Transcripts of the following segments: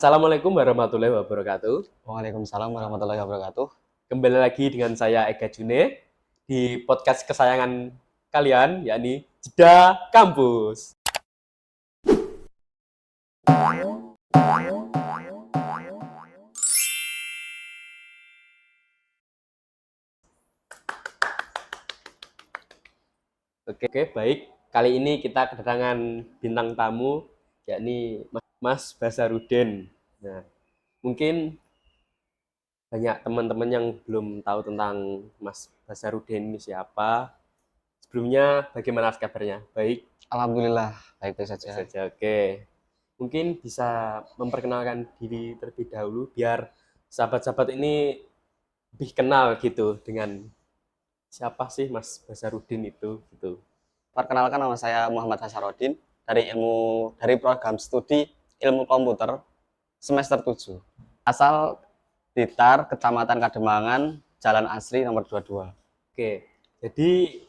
Assalamualaikum warahmatullahi wabarakatuh. Waalaikumsalam warahmatullahi wabarakatuh. Kembali lagi dengan saya Ega June di podcast kesayangan kalian, yakni Jeda Kampus. Oke, baik. Kali ini kita kedatangan bintang tamu, yakni Mas Basarudin. Nah, mungkin banyak teman-teman yang belum tahu tentang Mas Basarudin ini siapa. Sebelumnya, bagaimana kabarnya? Baik, Alhamdulillah baik-baik baik saja. saja. Oke. Mungkin bisa memperkenalkan diri terlebih dahulu biar sahabat-sahabat ini lebih kenal gitu dengan siapa sih Mas Basarudin itu gitu. Perkenalkan, nama saya Muhammad Hasarodin dari program studi Ilmu Komputer semester 7. Asal Blitar, Kecamatan Kademangan, Jalan Asri nomor 22. Oke. Jadi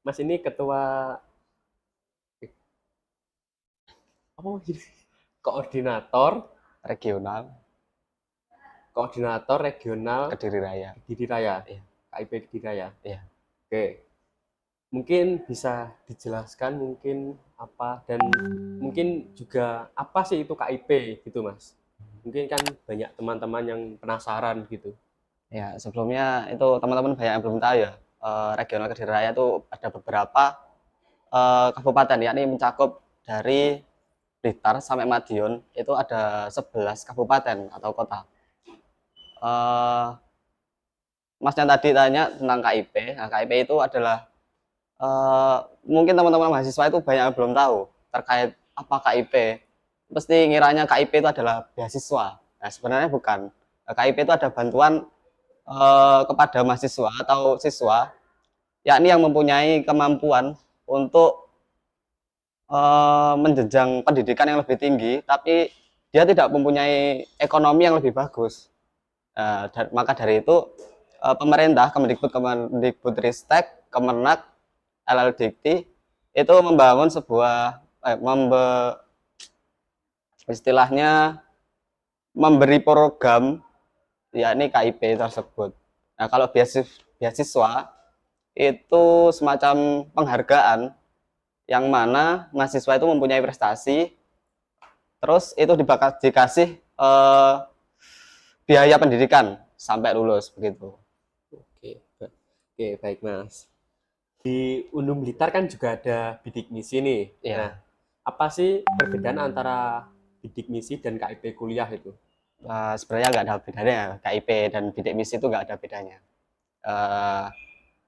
Mas ini ketua apa ini? Koordinator Regional koordinator regional Kediri Raya. Kediri Raya, Iya, KIP Kediri Raya. iya. Oke. Mungkin bisa dijelaskan mungkin apa dan mungkin juga apa sih itu KIP gitu Mas? Mungkin kan banyak teman-teman yang penasaran gitu. Ya, sebelumnya itu teman-teman banyak yang belum tahu ya. Regional Kediri Raya itu ada beberapa kabupaten, yakni mencakup dari Blitar sampai Madiun itu ada 11 kabupaten atau kota. Eh, Masnya tadi tanya tentang KIP. Nah, KIP itu adalah eh, mungkin teman-teman mahasiswa itu banyak yang belum tahu terkait apa KIP. Pasti ngiranya KIP itu adalah beasiswa. Nah, sebenarnya bukan. KIP itu ada bantuan kepada mahasiswa atau siswa, yakni yang mempunyai kemampuan untuk menjenjang pendidikan yang lebih tinggi, tapi dia tidak mempunyai ekonomi yang lebih bagus. Maka dari itu pemerintah Kemendikbudristek, Kemenak, LLDikti itu membangun sebuah istilahnya memberi program, yakni KIP tersebut. Nah, kalau beasiswa itu semacam penghargaan yang mana mahasiswa itu mempunyai prestasi, terus itu dikasih biaya pendidikan sampai lulus begitu. Oke, oke baik Mas. Di Unum Blitar kan juga ada bidik misi nih. Nah, Ya, apa sih perbedaan antara bidik misi dan KIP kuliah itu? sebenarnya nggak ada bedanya. KIP dan bidik misi itu nggak ada bedanya. Eh,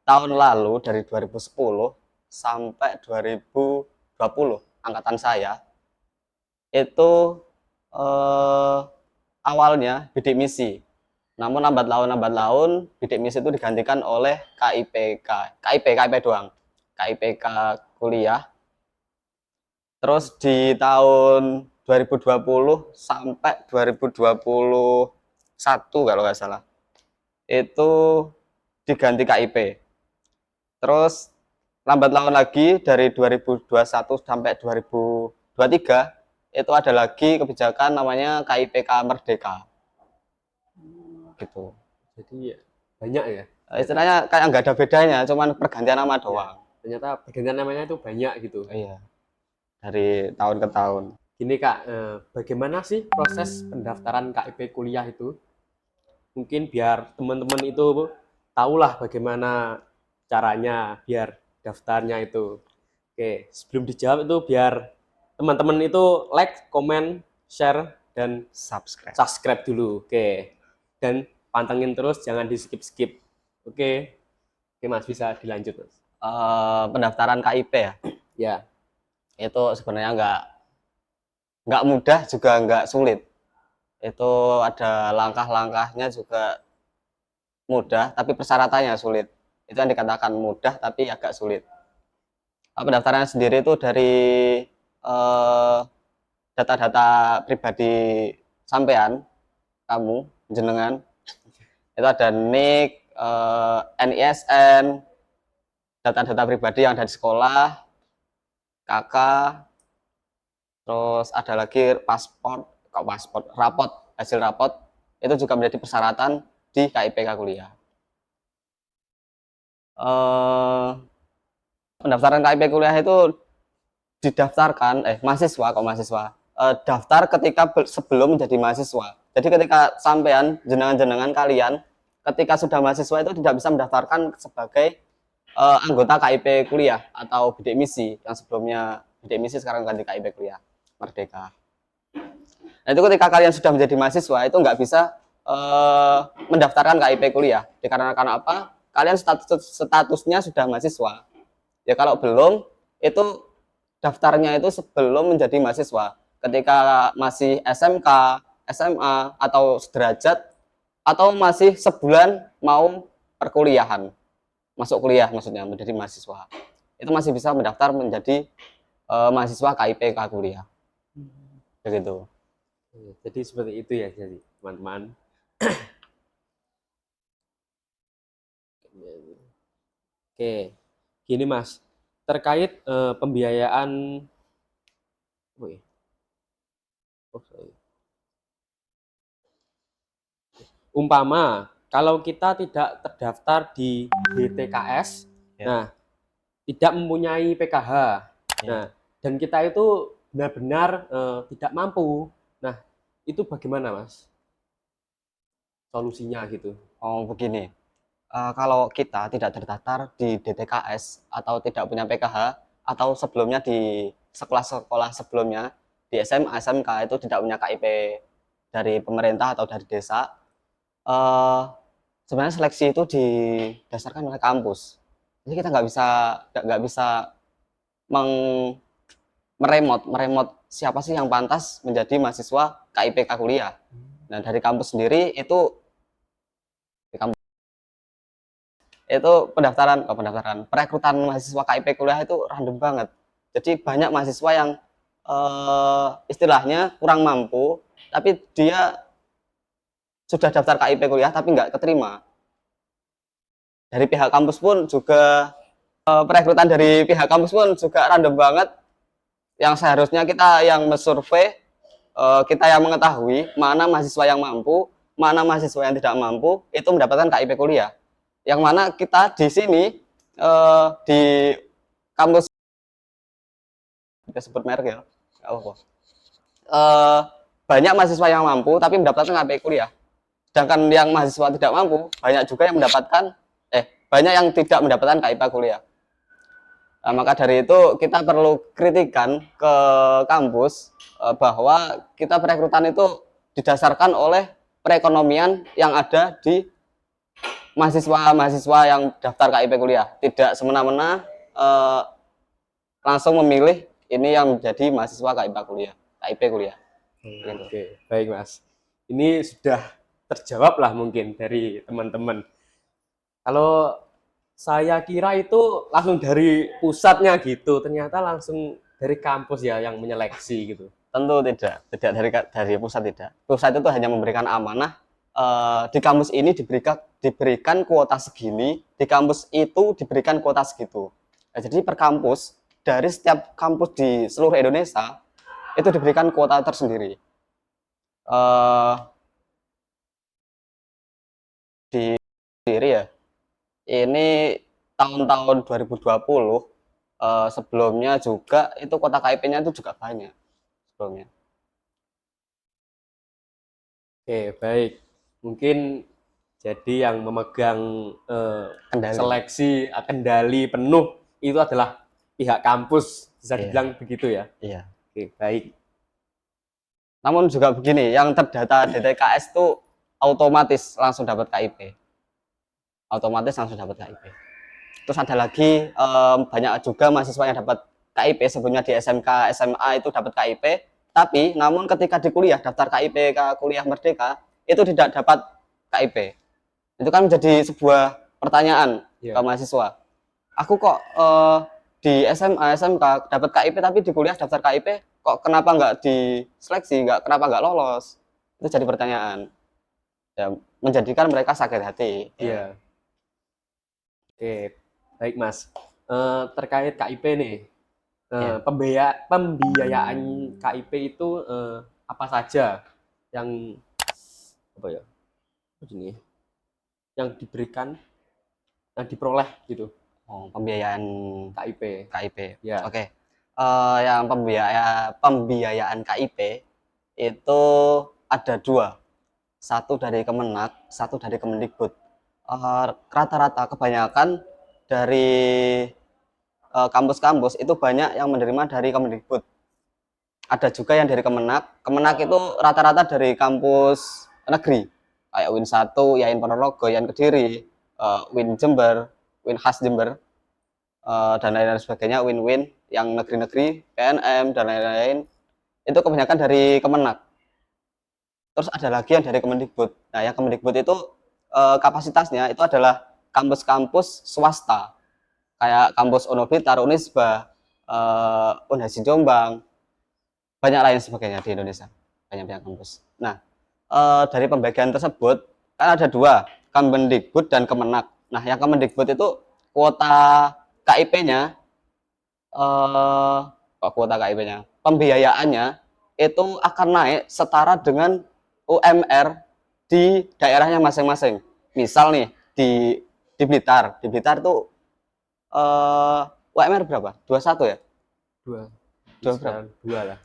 Tahun lalu dari 2010 sampai 2020 angkatan saya itu eh, awalnya bidik misi. Namun lambat laun bidik misi itu digantikan oleh KIP doang. KIPK kuliah. Terus di tahun 2020 sampai 2021 kalau nggak salah, itu diganti KIP. Terus lambat laun lagi dari 2021 sampai 2023 itu ada lagi kebijakan namanya KIPK Merdeka gitu. Jadi ya, banyak ya ternyata. Istilahnya kayak nggak ada bedanya, cuman pergantian nama Ya, doang. ternyata pergantian namanya itu banyak gitu. Iya, dari tahun ke tahun. Gini Kak, bagaimana sih proses pendaftaran KIP kuliah itu? Mungkin biar teman-teman itu tahulah bagaimana caranya biar daftarnya itu. Oke, sebelum dijawab itu biar teman-teman itu like, comment, share, dan Subscribe. subscribe dulu. Oke, dan pantengin terus, jangan di skip-skip. Oke, oke Mas, bisa dilanjut Mas. Pendaftaran KIP ya, Ya, itu sebenarnya nggak mudah juga nggak sulit. Itu ada langkah-langkahnya juga mudah, tapi persyaratannya sulit. Itu yang dikatakan mudah tapi agak sulit. Pendaftarannya sendiri itu dari eh, data-data pribadi sampean, kamu, jenengan. Itu ada NIK, NISN, data-data pribadi yang ada di sekolah, KK, terus ada lagi paspor, kok paspor, rapot, hasil rapot itu juga menjadi persyaratan di KIPK kuliah. Eh, Pendaftaran KIP kuliah itu didaftarkan mahasiswa daftar ketika sebelum menjadi mahasiswa. Jadi ketika sampean jenengan kalian ketika sudah mahasiswa itu tidak bisa mendaftarkan sebagai anggota KIP kuliah atau bidik misi yang sebelumnya bidik misi sekarang ganti KIP kuliah Merdeka. Nah itu ketika kalian sudah menjadi mahasiswa itu nggak bisa mendaftarkan KIP kuliah dikarenakan apa? Kalian statusnya sudah mahasiswa. Ya kalau belum itu daftarnya itu sebelum menjadi mahasiswa. Ketika masih SMK, SMA atau sederajat atau masih sebulan mau perkuliahan, masuk kuliah maksudnya menjadi mahasiswa. Itu masih bisa mendaftar menjadi mahasiswa KIPK kuliah. Begitu. Jadi seperti itu ya, jadi teman-teman. Oke, gini Mas, terkait pembiayaan, woi, oh, sorry. Umpama kalau kita tidak terdaftar di BTKS, Ya. nah tidak mempunyai PKH, Ya. nah dan kita itu benar-benar tidak mampu, nah itu bagaimana Mas? Solusinya gitu. Oh begini, kalau kita tidak terdaftar di DTKS atau tidak punya PKH atau sebelumnya di sekolah-sekolah sebelumnya di SMA, SMK itu tidak punya KIP dari pemerintah atau dari desa, sebenarnya seleksi itu didasarkan oleh kampus. Jadi kita nggak bisa meremot siapa sih yang pantas menjadi mahasiswa KIPK kuliah. Nah dari kampus sendiri itu perekrutan mahasiswa KIP kuliah itu random banget. Jadi banyak mahasiswa yang istilahnya kurang mampu, tapi dia sudah daftar KIP kuliah tapi nggak keterima. Dari pihak kampus pun juga perekrutan dari pihak kampus pun juga random banget. Yang seharusnya kita yang mensurvei, kita yang mengetahui mana mahasiswa yang mampu, mana mahasiswa yang tidak mampu itu mendapatkan KIP kuliah. Yang mana kita di sini di kampus, kita sebut merek ya, nggak apa-apa. Banyak mahasiswa yang mampu tapi mendapatkan KIP kuliah. Sedangkan yang mahasiswa tidak mampu banyak juga yang mendapatkan banyak yang tidak mendapatkan KIP kuliah. Nah, maka dari itu kita perlu kritikan ke kampus bahwa kita perekrutan itu didasarkan oleh perekonomian yang ada di mahasiswa-mahasiswa yang daftar KIP kuliah, tidak semena-mena langsung memilih ini yang menjadi mahasiswa KIP kuliah. Oke, baik Mas. Ini sudah terjawab lah mungkin dari teman-teman. Kalau saya kira itu langsung dari pusatnya gitu, ternyata langsung dari kampus ya yang menyeleksi gitu. Tentu tidak dari pusat tidak. Pusat itu hanya memberikan amanah. Di kampus ini diberikan kuota segini, di kampus itu diberikan kuota segitu. Nah, jadi per kampus dari setiap kampus di seluruh Indonesia itu diberikan kuota tersendiri. Di sendiri ya. Ini tahun-tahun 2020 sebelumnya juga itu kuota KIP-nya itu juga banyak sebelumnya. Oke, baik. Mungkin jadi yang memegang seleksi kendali penuh itu adalah pihak kampus, bisa dibilang begitu ya. Iya. Oke, baik. Namun juga begini, yang terdata DTKS itu otomatis langsung dapat KIP. Otomatis langsung dapat KIP. Terus ada lagi banyak juga mahasiswa yang dapat KIP sebelumnya di SMK, SMA itu dapat KIP, tapi namun ketika di kuliah daftar KIP ke kuliah Merdeka itu tidak dapat KIP. Itu kan menjadi sebuah pertanyaan ke mahasiswa. Aku kok di SMA, SMK dapat KIP tapi di kuliah daftar KIP kok kenapa nggak diseleksi, kenapa nggak lolos? Itu jadi pertanyaan. Ya, menjadikan mereka sakit hati. Iya. Oke, baik Mas. Terkait KIP nih, pembiayaan KIP itu apa saja yang apa ya ini yang diberikan, yang diperoleh gitu Oh, pembiayaan KIP. KIP. Ya. Oke. Yang pembiayaan KIP itu ada dua. Satu dari Kemenak, satu dari Kemendikbud. Rata-rata kebanyakan dari kampus-kampus itu banyak yang menerima dari Kemendikbud. Ada juga yang dari Kemenak. Kemenak itu rata-rata dari kampus negeri. Kayak Win 1, Yain Ponorogo, Yain Kediri, Win Jember, Win Khas Jember, dan lain-lain sebagainya, Win-Win yang negeri-negeri, PNM dan lain-lain. Itu kebanyakan dari Kemenak. Terus ada lagi yang dari Kemendikbud. Nah, yang Kemendikbud itu kapasitasnya itu adalah kampus-kampus swasta. Kayak kampus Unoblitar, Unisba, Unhasi Jombang, banyak lain sebagainya di Indonesia. Banyak kampus. Nah, dari pembagian tersebut kan ada dua, Kemendikbud dan Kemenak. Nah, yang Kemendikbud itu kuota KIP-nya, kuota KIP-nya, pembiayaannya itu akan naik setara dengan UMR di daerahnya masing-masing. Misal nih di Blitar tuh UMR berapa? 21 ya? Dua. Dua berapa? Sekitaran dua lah.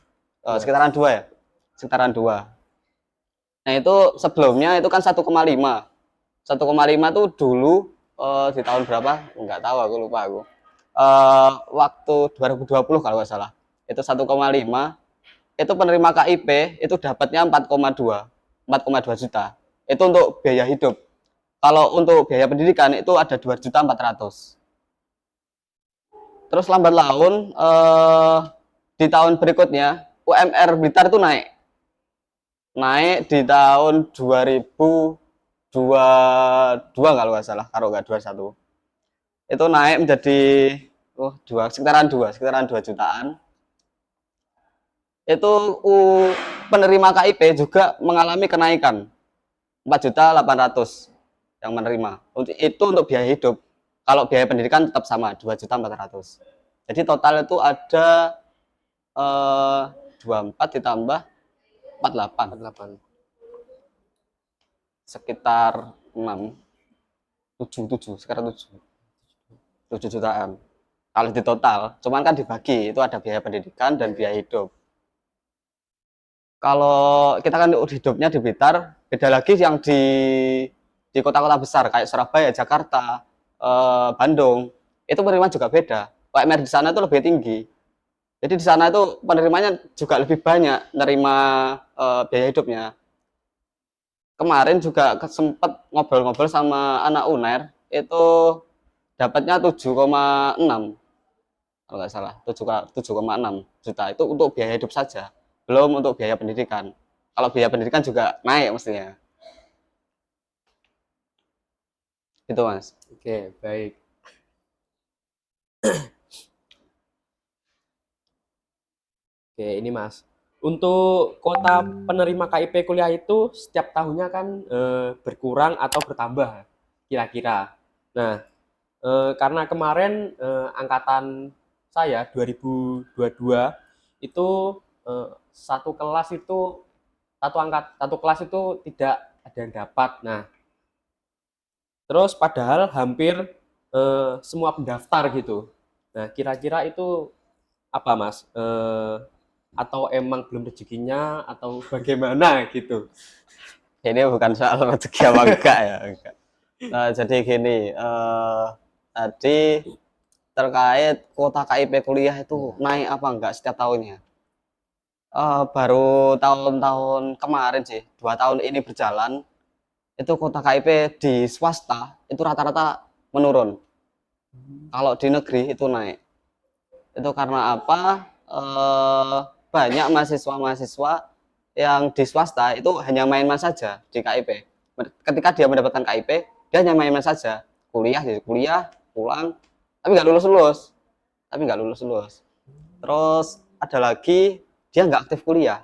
Sekitaran 2 ya? Sekitaran 2. Nah, itu sebelumnya itu kan 1,5. 1,5 tuh dulu di tahun berapa? Enggak tahu, aku lupa aku. Waktu 2020 kalau nggak salah. Itu 1,5, itu penerima KIP itu dapatnya 4,2 juta. Itu untuk biaya hidup. Kalau untuk biaya pendidikan itu ada 2.400.000. Terus lambat laun di tahun berikutnya UMR Blitar itu naik. Naik di tahun 2022 kalau nggak salah, kalau nggak 21. Itu naik menjadi sekitaran 2 jutaan. Itu penerima KIP juga mengalami kenaikan 4.800.000 yang menerima. Itu untuk biaya hidup. Kalau biaya pendidikan tetap sama 2.400.000. Jadi total itu ada 24 ditambah 48, 48. sekitar 6, 7, sekitar 7 jutaan. Kalau di total, cuman kan dibagi, itu ada biaya pendidikan dan biaya hidup. Kalau kita kan hidupnya di Blitar, beda lagi yang di kota-kota besar kayak Surabaya, Jakarta, Bandung, itu penerimaan juga beda. UMR di sana itu lebih tinggi. Jadi di sana itu penerimanya juga lebih banyak nerima biaya hidupnya. Kemarin juga sempat ngobrol-ngobrol sama anak UNER, itu dapatnya 7,6 kalau nggak salah, 7,6 juta itu untuk biaya hidup saja, belum untuk biaya pendidikan. Kalau biaya pendidikan juga naik mestinya. Itu mas. Oke, baik. Oke, ini Mas. Untuk kota penerima KIP kuliah itu setiap tahunnya kan berkurang atau bertambah kira-kira. Nah, karena kemarin angkatan saya 2022 itu satu kelas itu satu kelas itu tidak ada yang dapat. Nah, terus padahal hampir semua pendaftar gitu. Nah, kira-kira itu apa Mas? Atau emang belum rezekinya atau bagaimana gitu? Ini bukan soal rezeki apa enggak ya, enggak. Nah, jadi gini, tadi terkait kuota KIP kuliah itu naik apa enggak setiap tahunnya. Baru tahun-tahun kemarin sih, 2 tahun ini berjalan, itu kuota KIP di swasta itu rata-rata menurun. Kalau di negeri itu naik. Itu karena apa? Banyak mahasiswa-mahasiswa yang di swasta itu hanya main-main saja di KIP. Ketika dia mendapatkan KIP, dia hanya main-main saja, kuliah, pulang, tapi nggak lulus-lulus. Terus ada lagi dia nggak aktif kuliah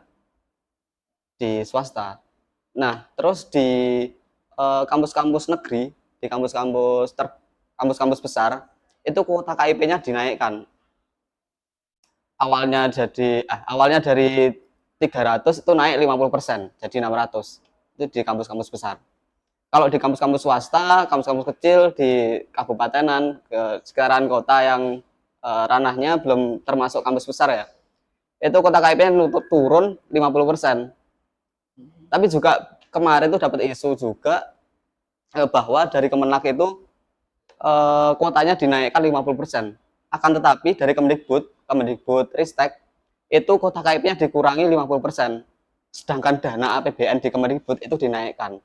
di swasta. Nah, terus di kampus-kampus negeri, di kampus-kampus besar, itu kuota KIP-nya dinaikkan. Awalnya dari 300 itu naik 50%, jadi 600. Itu di kampus-kampus besar. Kalau di kampus-kampus swasta, kampus-kampus kecil di kabupatenan, ke sekitaran kota yang ranahnya belum termasuk kampus besar ya, itu kota KIP-nya turun 50%. Tapi juga kemarin tuh dapat isu juga bahwa dari Kemenak itu kuotanya dinaikkan 50%. Akan tetapi dari Kemendikbud Ristek itu kuota KIP-nya dikurangi 50%. Sedangkan dana APBN di Kemendikbud itu dinaikkan.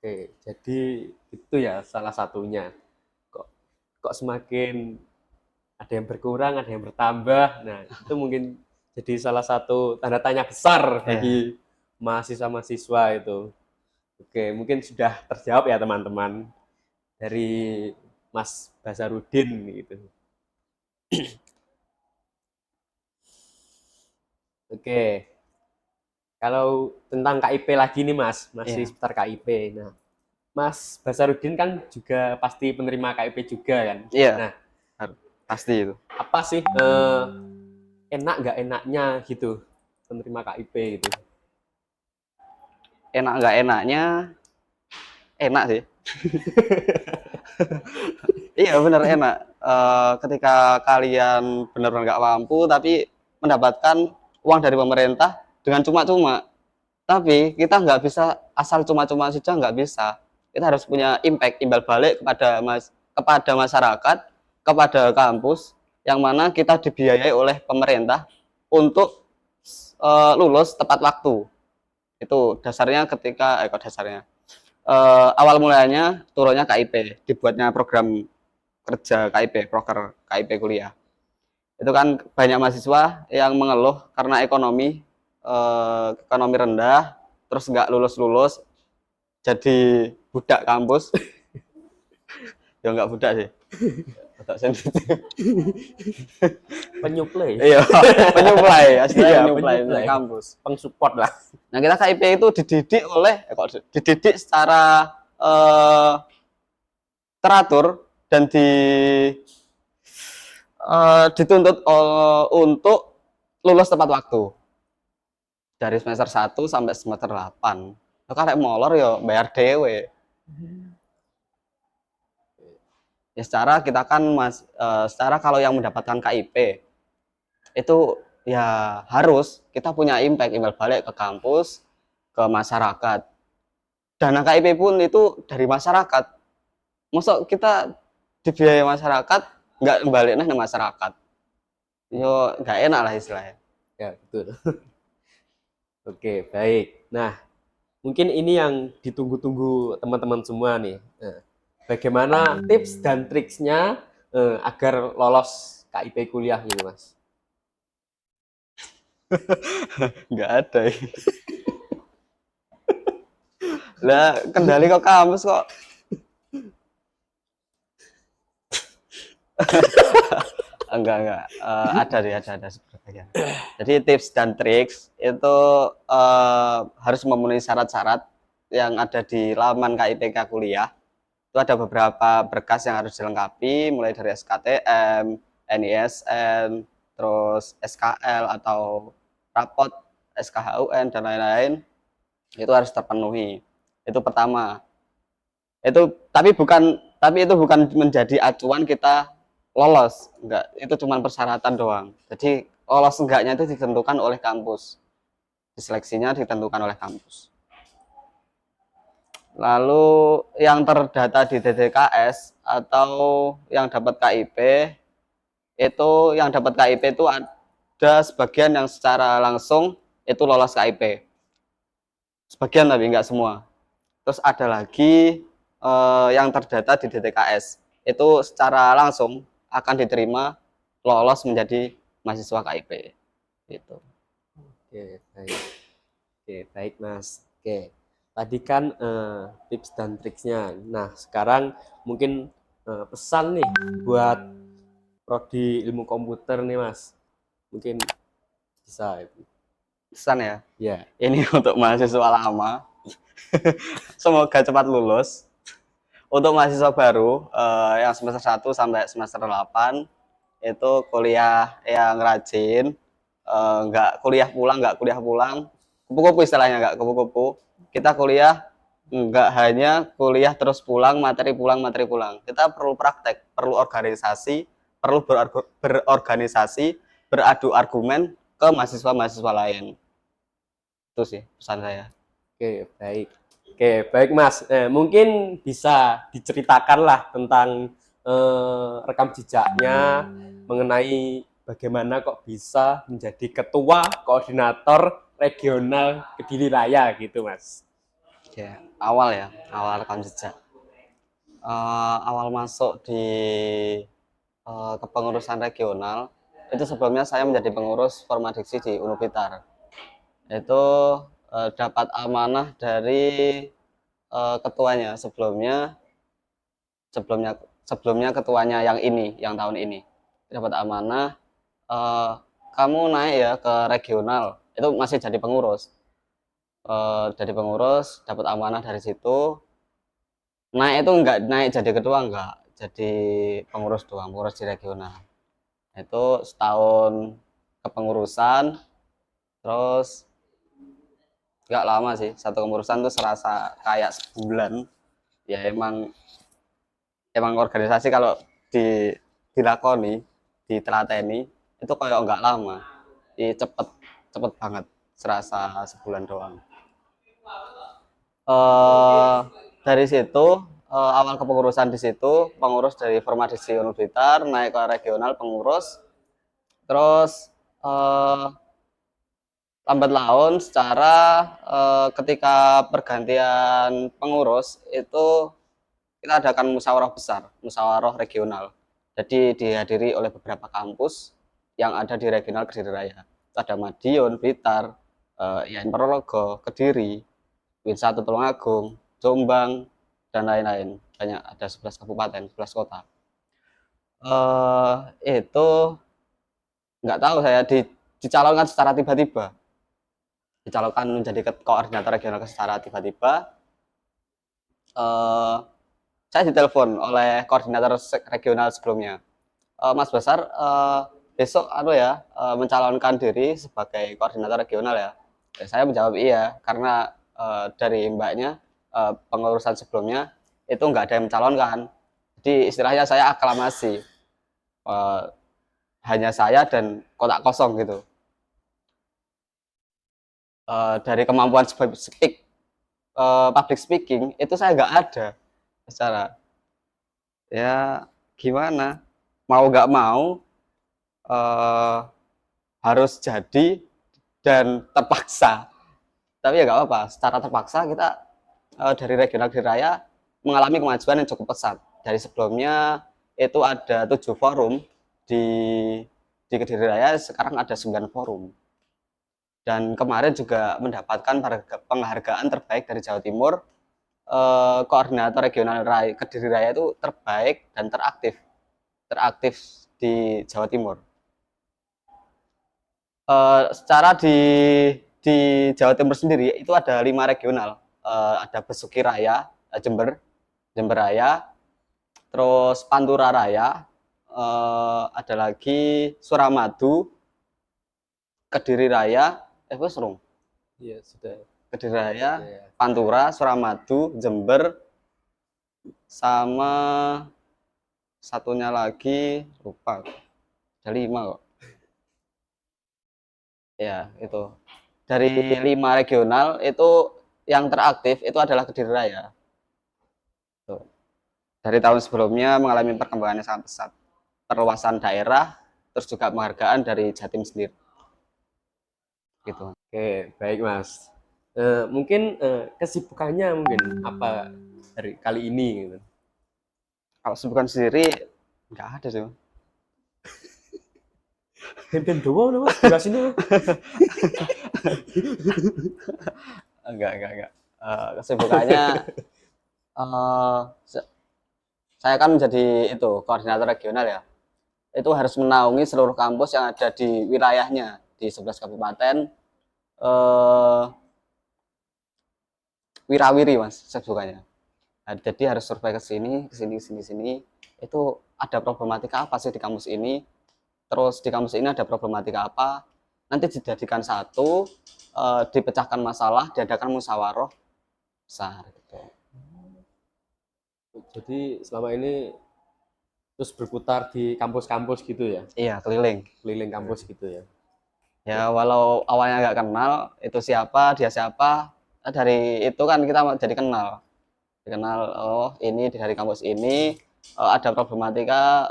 Oke, jadi itu ya salah satunya. Kok kok semakin ada yang berkurang, ada yang bertambah. Nah, itu mungkin jadi salah satu tanda tanya besar Iya. bagi mahasiswa-mahasiswa itu. Oke, mungkin sudah terjawab ya teman-teman dari Mas Basarudin gitu. Oke, kalau tentang KIP lagi nih Mas, masih Iya. seputar KIP. Nah, Mas Basarudin kan juga pasti penerima KIP juga kan. Iya, Nah, pasti itu. apa sih enak nggak enaknya gitu penerima KIP gitu? Enak nggak enaknya, enak sih. Iya bener enak. Ketika kalian benar-benar nggak mampu tapi mendapatkan uang dari pemerintah dengan cuma-cuma. Tapi kita nggak bisa asal cuma-cuma saja, nggak bisa. Kita harus punya impact, imbal balik kepada masyarakat, kepada kampus, yang mana kita dibiayai oleh pemerintah untuk lulus tepat waktu. Itu dasarnya ketika kok dasarnya awal mulanya turunnya KIP, dibuatnya program kerja KIP, proker KIP kuliah. Itu kan banyak mahasiswa yang mengeluh karena ekonomi rendah, terus nggak lulus-lulus, jadi budak kampus. Ya nggak budak sih, agak sensitif. Penyuplai. Iya, penyuplai, aslinya Iya, penyuplai dari penyuplai. kampus. Pengsupport lah. Nah kita KIP itu dididik secara teratur dan dituntut untuk lulus tepat waktu dari semester 1 sampai semester 8. Nah, kalau molor ya bayar dewe. Ya secara kita kan secara kalau yang mendapatkan KIP itu ya harus kita punya impact imbal balik ke kampus, ke masyarakat. Dana KIP pun itu dari masyarakat. Masuk kita dibiayai masyarakat nggak kembali ke masyarakat. Yo nggak enak lah istilahnya. Ya, betul. Oke, baik. Nah, mungkin ini yang ditunggu-tunggu teman-teman semua nih. Nah, bagaimana tips dan triksnya agar lolos KIP kuliah ini, Mas? Nggak ada. Lah kendali kok kampus kok. Enggak. Ada deh, ada sebenarnya. Jadi tips dan triks itu harus memenuhi syarat-syarat yang ada di laman KIPK kuliah. Itu ada beberapa berkas yang harus dilengkapi, mulai dari SKTM, NISN, terus SKL atau rapot SKHUN dan lain-lain. Itu harus terpenuhi. Itu pertama. Tapi itu bukan menjadi acuan kita lolos, enggak, itu cuma persyaratan doang. Jadi lolos enggaknya itu ditentukan oleh kampus, diseleksinya ditentukan oleh kampus. Lalu yang terdata di DDKS atau yang dapat KIP itu ada sebagian yang secara langsung itu lolos KIP, sebagian tapi enggak semua. Terus ada lagi yang terdata di DTKS itu secara langsung akan diterima lolos menjadi mahasiswa KIP gitu. Oke, baik. Oke, baik, Mas. Oke. Tadi kan tips dan triksnya. Nah, sekarang mungkin pesan nih buat prodi ilmu komputer nih, Mas. Mungkin bisa. Pesan ya, Ya. ini untuk mahasiswa lama semoga cepat lulus. Untuk mahasiswa baru yang semester 1 sampai semester 8 itu kuliah yang rajin, nggak kuliah pulang, kupu-kupu istilahnya, nggak kupu-kupu. Kita kuliah nggak hanya kuliah terus pulang, materi pulang. Kita perlu praktek, perlu organisasi, perlu berorganisasi, beradu argumen ke mahasiswa-mahasiswa lain. Itu sih pesan saya. Oke, baik. Oke, baik Mas. Mungkin bisa diceritakan lah tentang rekam jejaknya mengenai bagaimana kok bisa menjadi ketua koordinator regional Kediri Raya gitu, Mas. Ya, awal rekam jejak. Awal masuk di kepengurusan regional itu sebelumnya saya menjadi pengurus Formadiksi di Univitar. Itu dapat amanah dari ketuanya sebelumnya sebelumnya ketuanya yang tahun ini dapat amanah, kamu naik ya ke regional, itu masih jadi pengurus, dapat amanah dari situ. Naik itu enggak naik jadi ketua, enggak, jadi pengurus doang, pengurus di regional. Itu setahun kepengurusan, terus enggak lama sih, satu kepengurusan tuh serasa kayak sebulan. Ya emang organisasi kalau dilakoni, ditelateni itu kayak enggak lama. Cepet cepet banget, serasa sebulan doang. eh dari situ, awal kepengurusan di situ, pengurus dari Formadiksi Univitar naik ke regional pengurus, terus eh, lambat laun secara ketika pergantian pengurus itu kita adakan musyawarah besar, musyawarah regional. Jadi dihadiri oleh beberapa kampus yang ada di regional Kediri Raya. Ada Madiun, Blitar, IAIN Ponorogo, Kediri, Win 1 Tulungagung, Jombang, dan lain-lain. Banyak, ada 11 kabupaten, 11 kota. Itu nggak tahu, saya dicalonkan secara tiba-tiba. Dicalonkan menjadi koordinator regional secara tiba-tiba. Saya ditelepon oleh koordinator regional sebelumnya. Mas Basar, besok mencalonkan diri sebagai koordinator regional ya. Saya menjawab iya, karena dari mbaknya, pengurusan sebelumnya itu nggak ada yang mencalonkan. Jadi istilahnya saya aklamasi, hanya saya dan kotak kosong gitu. Dari kemampuan public speaking itu saya nggak ada secara, ya gimana, mau nggak mau harus jadi dan terpaksa. Tapi ya nggak apa-apa, secara terpaksa kita dari regional Kediri Raya mengalami kemajuan yang cukup pesat. Dari sebelumnya itu ada 7 forum di Kediri Raya, sekarang ada 9 forum. Dan kemarin juga mendapatkan penghargaan terbaik dari Jawa Timur. Koordinator regional Kediri Raya itu terbaik dan teraktif di Jawa Timur. Secara di Jawa Timur sendiri itu ada 5 regional. Ada Besuki Raya, Jember Raya, terus Pantura Raya, ada lagi Suramadu, Kediri Raya, serung. Iya, sudah. Kediri Raya, Ya. Pantura, Suramadu, Jember, sama satunya lagi lupa. Ada 5 kok. Ya, itu. Dari 5 regional itu yang teraktif itu adalah Kediri Raya. Tuh. Dari tahun sebelumnya mengalami perkembangan yang sangat pesat. Perluasan daerah, terus juga penghargaan dari Jatim sendiri. Gitu. Oke, baik Mas. Mungkin kesibukannya mungkin apa hari kali ini gitu. Kalau kesibukan sendiri nggak ada sih. Ben doang Mas, jelasin Mas. Enggak. Kesibukannya, eh, saya kan menjadi itu koordinator regional ya. Itu harus menaungi seluruh kampus yang ada di wilayahnya di 11 kabupaten. Eh, Wirawiri Mas kesibukannya. Nah, jadi harus survei ke sini, sini. Itu ada problematika apa sih di kampus ini? Terus di kampus ini ada problematika apa? nanti dijadikan satu, dipecahkan masalah, diadakan musyawarah besar gitu. Jadi selama ini terus berputar di kampus-kampus gitu ya, Iya, keliling. keliling kampus gitu ya. Ya walau awalnya nggak kenal itu siapa, dia siapa, dari itu kan kita jadi kenal. Dikenal, oh ini dari kampus ini ada problematika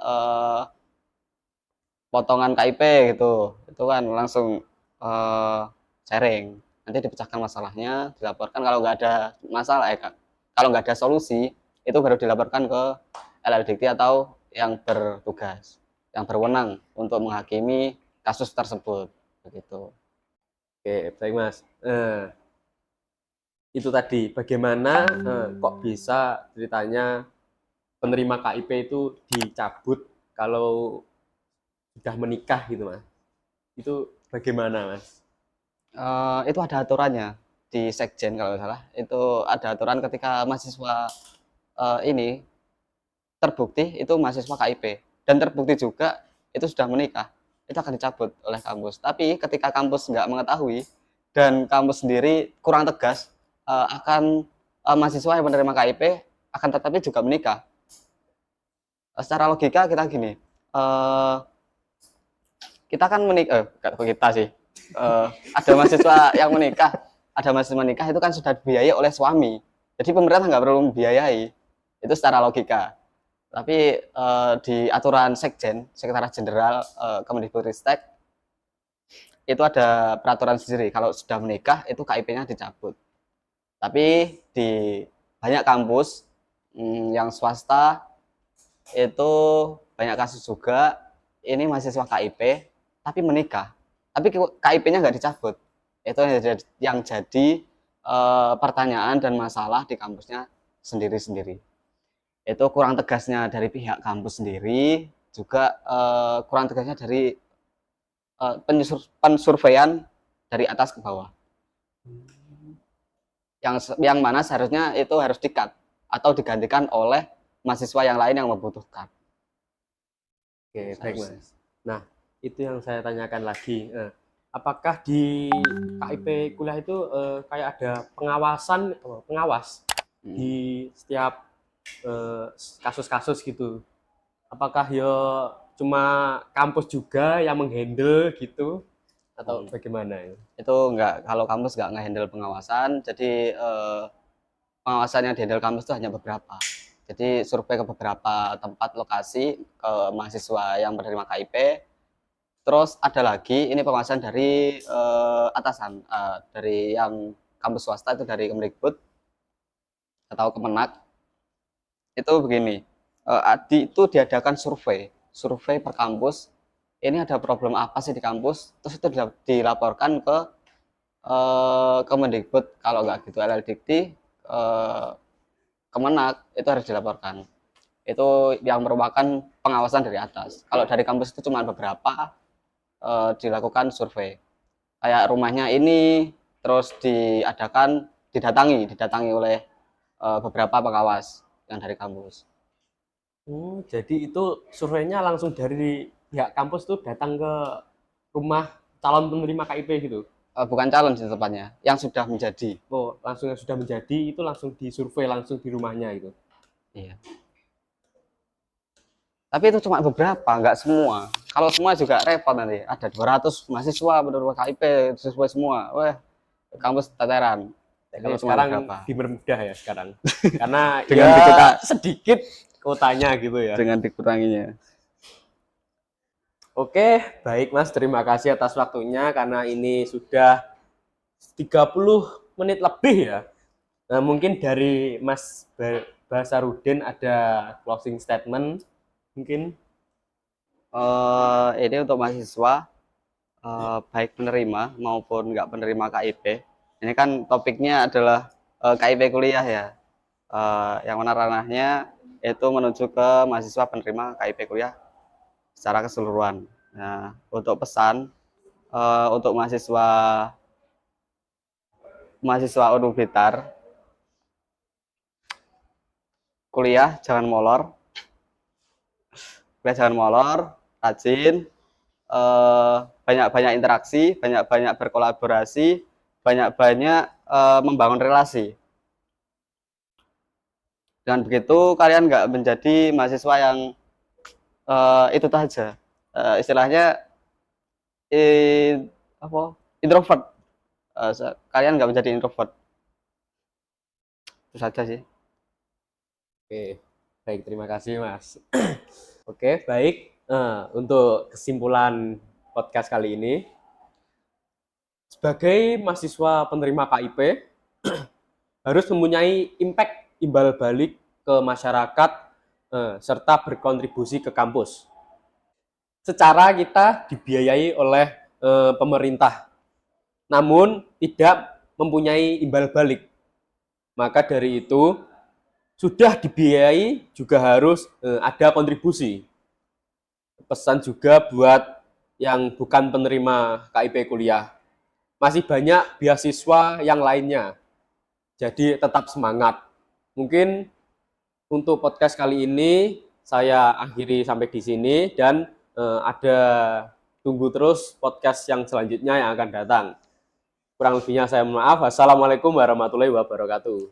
potongan KIP gitu. Itu kan langsung eh, sharing. Nanti dipecahkan masalahnya, dilaporkan kalau nggak ada masalah ya Kak. Kalau nggak ada solusi, itu baru dilaporkan ke LLDT atau yang bertugas, yang berwenang untuk menghakimi kasus tersebut. Begitu. Oke, baik Mas. Itu tadi bagaimana kok bisa ceritanya penerima KIP itu dicabut kalau sudah menikah gitu Mas. Itu bagaimana Mas? Itu ada aturannya di Sekjen kalau nggak salah. Itu ada aturan ketika mahasiswa ini terbukti itu mahasiswa KIP dan terbukti juga itu sudah menikah, itu akan dicabut oleh kampus. Tapi ketika kampus nggak mengetahui dan kampus sendiri kurang tegas, akan mahasiswa yang menerima KIP akan tetapi juga menikah. Secara logika kita gini, eh, kita kan menikah, kita sih, ada mahasiswa yang menikah, ada mahasiswa menikah itu kan sudah dibiayai oleh suami, jadi pemerintah nggak perlu membiayai, itu secara logika. Tapi di aturan Sekjen, Sekretaris Jenderal Kemendikbudristek itu ada peraturan sendiri kalau sudah menikah itu KIP-nya dicabut. Tapi di banyak kampus yang swasta itu banyak kasus juga ini mahasiswa KIP tapi menikah, tapi KIP-nya nggak dicabut. Itu yang jadi pertanyaan dan masalah di kampusnya sendiri-sendiri. Itu kurang tegasnya dari pihak kampus sendiri, juga kurang tegasnya dari pensurveian dari atas ke bawah. Yang mana seharusnya itu harus di-cut atau digantikan oleh mahasiswa yang lain yang membutuhkan. Oke, baik Mas. Nah, itu yang saya tanyakan lagi. Apakah di KIP kuliah itu kayak ada pengawasan, pengawas di setiap kasus-kasus gitu? Apakah ya cuma kampus juga yang menghandle gitu atau bagaimana ya? Itu enggak, kalau kampus enggak ngehandle pengawasan, jadi pengawasan yang dihandle kampus itu hanya beberapa. Jadi survei ke beberapa tempat lokasi ke mahasiswa yang menerima KIP. Terus ada lagi ini pengawasan dari atasan, dari yang kampus swasta itu dari Kemdikbud atau Kemenak. Itu begini, itu diadakan survei per kampus. Ini ada problem apa sih di kampus? Terus itu dilaporkan ke Kemendikbud, kalau nggak gitu LLDikti, Kemenak, itu harus dilaporkan. Itu yang merupakan pengawasan dari atas. Kalau dari kampus itu cuma beberapa dilakukan survei. Kayak rumahnya ini terus didatangi oleh beberapa pengawas yang dari kampus. Jadi itu surveinya langsung dari pihak kampus tuh datang ke rumah calon penerima KIP gitu? Bukan calon sih tepatnya, yang sudah menjadi. Oh, langsung yang sudah menjadi itu langsung disurvei langsung di rumahnya itu. Iya. Tapi itu cuma beberapa, nggak semua. Kalau semua juga repot nanti. Ada 200 mahasiswa menerima KIP, sesuai semua. Wah, kampus teteran. Jadi Kalau cuma sekarang beberapa. dipermudah ya sekarang. Karena Dengan ya sedikit kotanya gitu ya. dengan dikuranginya. Oke, baik Mas, terima kasih atas waktunya karena ini sudah 30 menit lebih ya. Nah, mungkin dari Mas Basarudin ada closing statement mungkin. Ini untuk mahasiswa, baik penerima maupun nggak penerima KIP. Ini kan topiknya adalah KIP kuliah ya. Yang mana ranahnya itu menuju ke mahasiswa penerima KIP kuliah secara keseluruhan. Nah, untuk pesan untuk mahasiswa Unul Blitar, kuliah jangan molor, rajin, banyak-banyak interaksi, banyak-banyak berkolaborasi, banyak-banyak membangun relasi. Dengan begitu kalian nggak menjadi mahasiswa yang itu saja. Istilahnya apa? Introvert. Kalian nggak menjadi introvert. Itu saja sih. Oke, baik, terima kasih Mas. Oke, baik. Untuk kesimpulan podcast kali ini, sebagai mahasiswa penerima KIP, harus mempunyai impact imbal balik ke masyarakat serta berkontribusi ke kampus. Secara kita dibiayai oleh pemerintah, namun tidak mempunyai imbal balik. Maka dari itu, sudah dibiayai juga harus ada kontribusi. Pesan juga buat yang bukan penerima KIP kuliah. Masih banyak beasiswa yang lainnya. Jadi tetap semangat. Mungkin untuk podcast kali ini saya akhiri sampai di sini dan ada tunggu terus podcast yang selanjutnya yang akan datang. Kurang lebihnya saya mohon maaf. Wassalamualaikum warahmatullahi wabarakatuh.